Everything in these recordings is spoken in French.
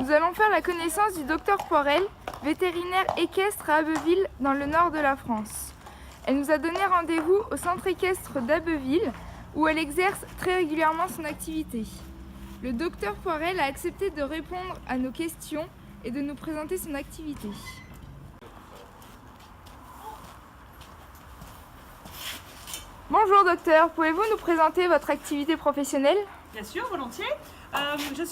Nous allons faire la connaissance du docteur Poirel, vétérinaire équestre à Abbeville, dans le nord de la France. Elle nous a donné rendez-vous au centre équestre d'Abbeville, où elle exerce très régulièrement son activité. Le docteur Poirel a accepté de répondre à nos questions et de nous présenter son activité. Bonjour docteur, pouvez-vous nous présenter votre activité professionnelle ? Bien sûr, volontiers. Je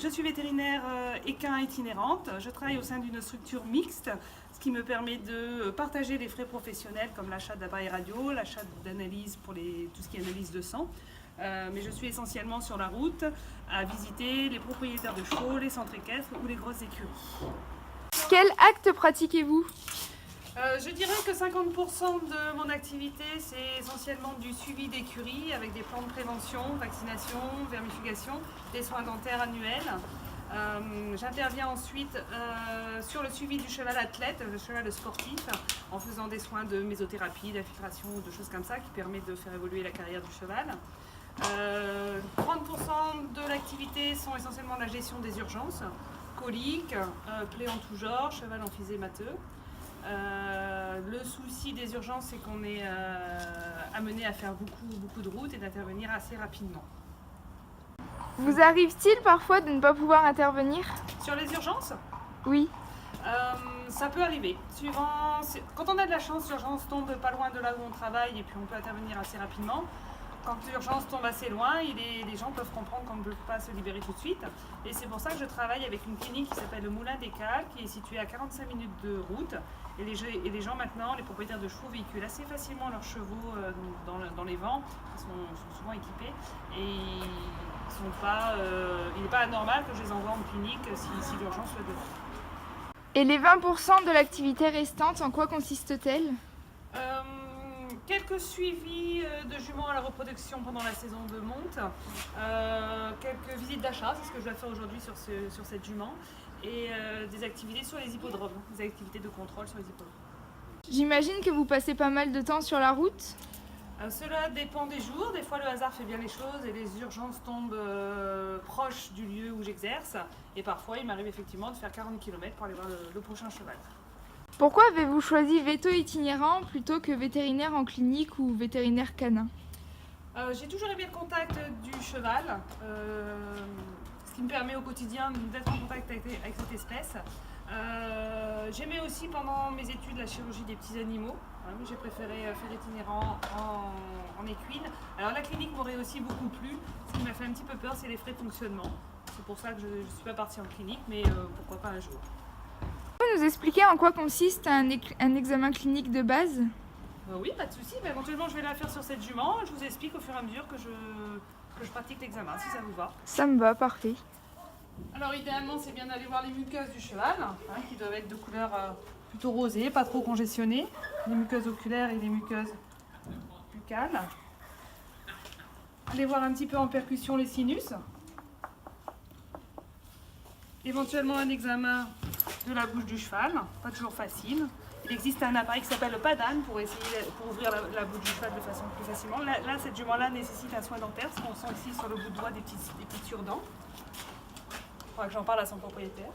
suis vétérinaire équin itinérante. Je travaille au sein d'une structure mixte, ce qui me permet de partager les frais professionnels comme l'achat d'appareils radio, l'achat d'analyses pour tout ce qui est analyse de sang. Mais je suis essentiellement sur la route à visiter les propriétaires de chevaux, les centres équestres ou les grosses écuries. Quel acte pratiquez-vous ? Je dirais que 50% de mon activité, c'est essentiellement du suivi d'écurie avec des plans de prévention, vaccination, vermifugation, des soins dentaires annuels. J'interviens ensuite sur le suivi du cheval athlète, le cheval sportif, en faisant des soins de mésothérapie, d'infiltration, de choses comme ça qui permettent de faire évoluer la carrière du cheval. 30% de l'activité sont essentiellement la gestion des urgences, coliques, plaies en tout genre, cheval emphysémateux. Le souci des urgences, c'est qu'on est amené à faire beaucoup de routes et d'intervenir assez rapidement. Vous arrive-t-il parfois de ne pas pouvoir intervenir ? Sur les urgences ? Oui. Ça peut arriver. Quand on a de la chance, l'urgence tombe pas loin de là où on travaille et puis on peut intervenir assez rapidement. Quand l'urgence tombe assez loin, les gens peuvent comprendre qu'on ne peut pas se libérer tout de suite. Et c'est pour ça que je travaille avec une clinique qui s'appelle le Moulin des Cales, qui est située à 45 minutes de route. Et les gens maintenant, les propriétaires de chevaux, véhiculent assez facilement leurs chevaux dans les vents. Ils sont souvent équipés. Et il n'est pas anormal que je les envoie en clinique si l'urgence soit devant. Et les 20% de l'activité restante, en quoi consiste-t-elle ? Quelques suivis de juments à la reproduction pendant la saison de monte, quelques visites d'achat, c'est ce que je vais faire aujourd'hui sur cette jument, et des activités sur les hippodromes, des activités de contrôle sur les hippodromes. J'imagine que vous passez pas mal de temps sur la route ? Cela dépend des jours, des fois le hasard fait bien les choses et les urgences tombent proches du lieu où j'exerce, et parfois il m'arrive effectivement de faire 40 km pour aller voir le prochain cheval. Pourquoi avez-vous choisi véto itinérant plutôt que vétérinaire en clinique ou vétérinaire canin ? J'ai toujours aimé le contact du cheval, ce qui me permet au quotidien d'être en contact avec cette espèce. J'aimais aussi pendant mes études la chirurgie des petits animaux. J'ai préféré faire itinérant en équine. Alors la clinique m'aurait aussi beaucoup plu. Ce qui m'a fait un petit peu peur, c'est les frais de fonctionnement. C'est pour ça que je ne suis pas partie en clinique, mais pourquoi pas un jour. Vous nous expliquer en quoi consiste un examen clinique de base ? Oui, pas de souci. Éventuellement, je vais la faire sur cette jument. Je vous explique au fur et à mesure que je pratique l'examen, si ça vous va. Ça me va, parfait. Alors, idéalement, c'est bien d'aller voir les muqueuses du cheval, qui doivent être de couleur plutôt rosée, pas trop congestionnées. Les muqueuses oculaires et les muqueuses buccales. Aller voir un petit peu en percussion les sinus. Éventuellement, un examen de la bouche du cheval, pas toujours facile. Il existe un appareil qui s'appelle le padane pour ouvrir la bouche du cheval de façon plus facilement. Là cette jument-là nécessite un soin dentaire, ce qu'on sent ici sur le bout de doigt des petits cure-dents. Il faudra que j'en parle à son propriétaire.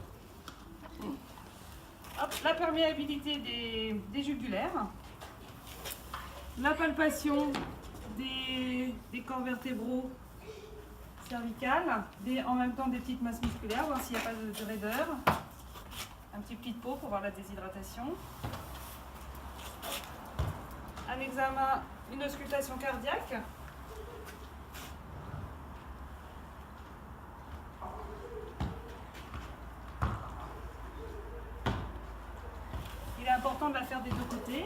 Hop, la perméabilité des jugulaires. La palpation des corps vertébraux cervicales, en même temps des petites masses musculaires, voir s'il n'y a pas de raideur. Un petit pli de peau pour voir la déshydratation. Un examen, une auscultation cardiaque. Il est important de la faire des deux côtés.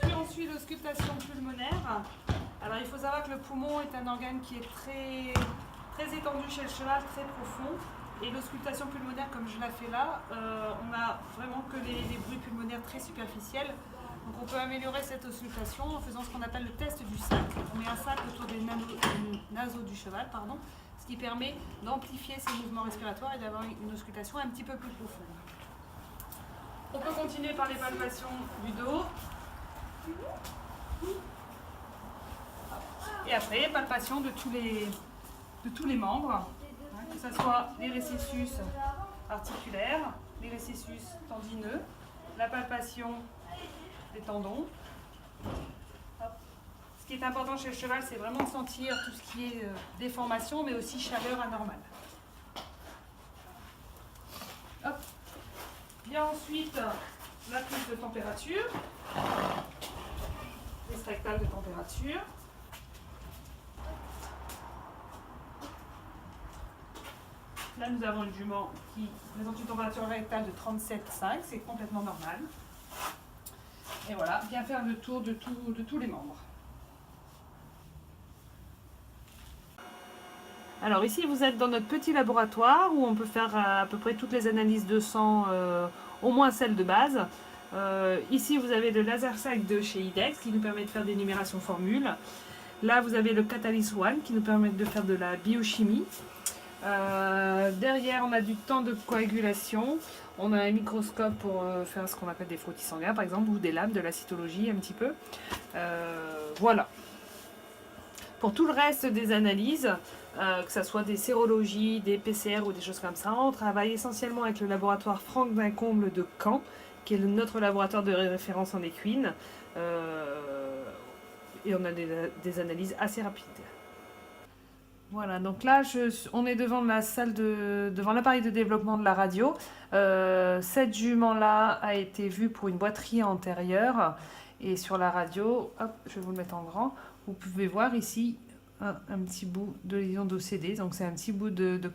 Puis ensuite l'auscultation pulmonaire. Alors il faut savoir que le poumon est un organe qui est très étendu chez le cheval, très profond. Et l'auscultation pulmonaire, comme je la fais là, on n'a vraiment que les bruits pulmonaires très superficiels. Donc on peut améliorer cette auscultation en faisant ce qu'on appelle le test du sac. On met un sac autour des naseaux du cheval, ce qui permet d'amplifier ses mouvements respiratoires et d'avoir une auscultation un petit peu plus profonde. On peut continuer par les palpations du dos. Et après, palpation de tous les membres, hein, que ce soit les récessus articulaires, les récessus tendineux, la palpation des tendons. Hop. Ce qui est important chez le cheval, c'est vraiment de sentir tout ce qui est déformation, mais aussi chaleur anormale. Hop. Bien ensuite, la prise de température, les rectales de température. Là, nous avons une jument qui présente une température rectale de 37,5, c'est complètement normal. Et voilà, bien faire le tour de tous les membres. Alors ici, vous êtes dans notre petit laboratoire où on peut faire à peu près toutes les analyses de sang, au moins celles de base. Ici, vous avez le LaserSac de chez IDEX qui nous permet de faire des numérations formules. Là, vous avez le Catalyst One qui nous permet de faire de la biochimie. Derrière, on a du temps de coagulation. On a un microscope pour faire ce qu'on appelle des frottis sanguins, par exemple, ou des lames, de la cytologie un petit peu. Voilà. Pour tout le reste des analyses, que ce soit des sérologies, des PCR ou des choses comme ça, on travaille essentiellement avec le laboratoire Franck Vincomble de Caen, qui est notre laboratoire de référence en équine. Et on a des analyses assez rapides. Voilà, donc là, on est devant la salle devant l'appareil de développement de la radio. Cette jument-là a été vue pour une boiterie antérieure. Et sur la radio, hop, je vais vous le mettre en grand, vous pouvez voir ici un petit bout de lésion d'OCD. Donc c'est un petit bout de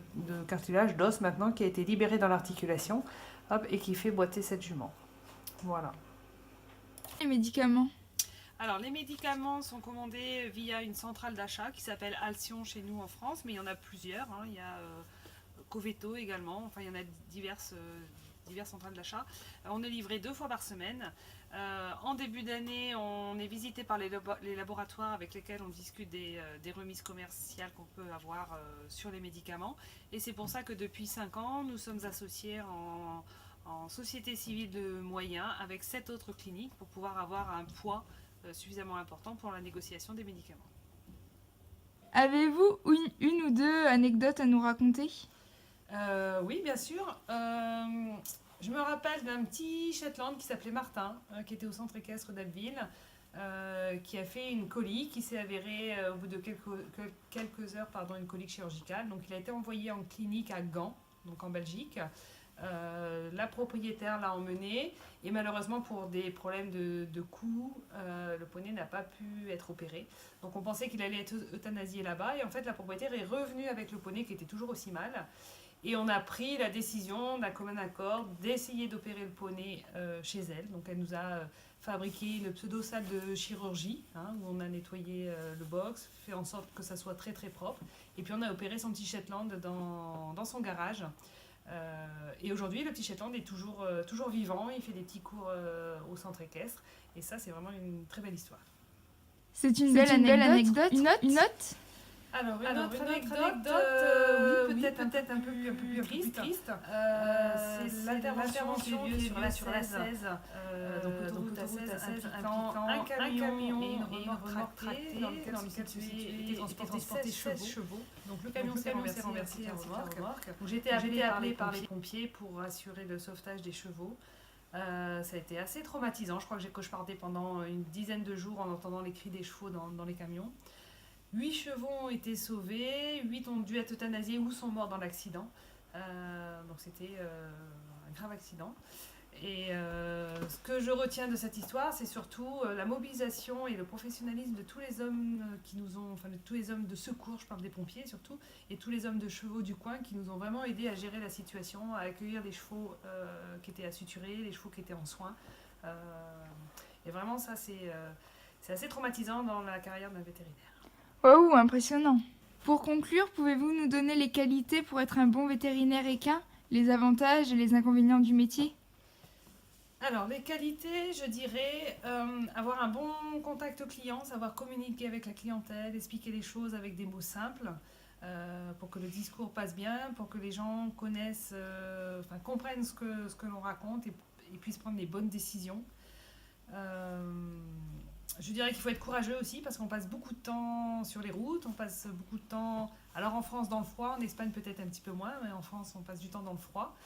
cartilage, d'os maintenant, qui a été libéré dans l'articulation, hop, et qui fait boiter cette jument. Voilà. Les médicaments. Alors, les médicaments sont commandés via une centrale d'achat qui s'appelle Alcyon chez nous en France, mais il y en a plusieurs. Hein. Il y a Coveto également, enfin il y en a diverses centrales d'achat. On est livré 2 fois par semaine. En début d'année, on est visité par les laboratoires avec lesquels on discute des remises commerciales qu'on peut avoir sur les médicaments. Et c'est pour ça que depuis 5 ans, nous sommes associés en société civile de moyens avec 7 autres cliniques pour pouvoir avoir un poids suffisamment important pour la négociation des médicaments. Avez-vous une ou deux anecdotes à nous raconter ? Oui, bien sûr. Je me rappelle d'un petit Shetland qui s'appelait Martin, qui était au centre équestre d'Abbeville, qui a fait une colique, qui s'est avérée au bout de quelques heures, une colique chirurgicale. Donc il a été envoyé en clinique à Gand, donc en Belgique. La propriétaire l'a emmené et malheureusement pour des problèmes de coût, le poney n'a pas pu être opéré. Donc on pensait qu'il allait être euthanasié là-bas et en fait la propriétaire est revenue avec le poney qui était toujours aussi mal. Et on a pris la décision d'un commun accord d'essayer d'opérer le poney chez elle. Donc elle nous a fabriqué une pseudo-salle de chirurgie, hein, où on a nettoyé le box, fait en sorte que ça soit très très propre. Et puis on a opéré son petit Shetland dans son garage. Et aujourd'hui, le petit Shetland est toujours vivant, il fait des petits cours au centre équestre. Et ça, c'est vraiment une très belle histoire. C'est une belle anecdote. Une note Alors, une autre anecdote, oui, peut-être un peu plus triste. C'est l'intervention qui a eu lieu sur la 16, donc autoroute A16, impliquant un camion et une remorque tractée dans lequel étaient transportés 16 chevaux. Donc le camion s'est renversé à la remorque. J'ai été appelée par les pompiers pour assurer le sauvetage des chevaux. Ça a été assez traumatisant. Je crois que j'ai cauchemardé pendant une dizaine de jours en entendant les cris des chevaux dans les camions. 8 chevaux ont été sauvés, 8 ont dû être euthanasiés ou sont morts dans l'accident. Donc c'était un grave accident. Et ce que je retiens de cette histoire, c'est surtout la mobilisation et le professionnalisme de tous les hommes de tous les hommes de secours, je parle des pompiers surtout, et tous les hommes de chevaux du coin qui nous ont vraiment aidés à gérer la situation, à accueillir les chevaux qui étaient à suturer, les chevaux qui étaient en soins. Et vraiment ça c'est assez traumatisant dans la carrière d'un vétérinaire. Waouh, impressionnant. Pour conclure, pouvez-vous nous donner les qualités pour être un bon vétérinaire équin, les avantages et les inconvénients du métier ? Alors, les qualités, je dirais avoir un bon contact client, savoir communiquer avec la clientèle, expliquer les choses avec des mots simples pour que le discours passe bien, pour que les gens comprennent ce que l'on raconte et puissent prendre les bonnes décisions. Je dirais qu'il faut être courageux aussi parce qu'on passe beaucoup de temps sur les routes, on passe beaucoup de temps, alors en France dans le froid, en Espagne peut-être un petit peu moins, mais en France on passe du temps dans le froid.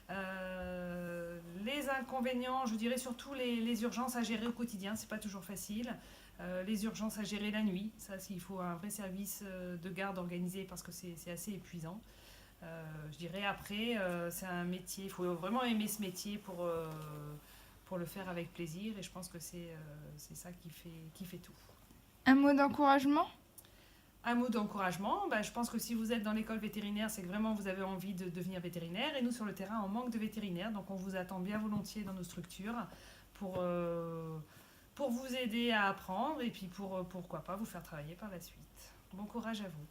Les inconvénients, je dirais surtout les urgences à gérer au quotidien, c'est pas toujours facile. Les urgences à gérer la nuit, ça il faut un vrai service de garde organisé parce que c'est assez épuisant. Je dirais après, c'est un métier, il faut vraiment aimer ce métier pour le faire avec plaisir et je pense que c'est ça qui fait tout. Un mot d'encouragement? Un mot d'encouragement, je pense que si vous êtes dans l'école vétérinaire, c'est que vraiment vous avez envie de devenir vétérinaire et nous sur le terrain on manque de vétérinaires donc on vous attend bien volontiers dans nos structures pour vous aider à apprendre et puis pourquoi pas vous faire travailler par la suite. Bon courage à vous.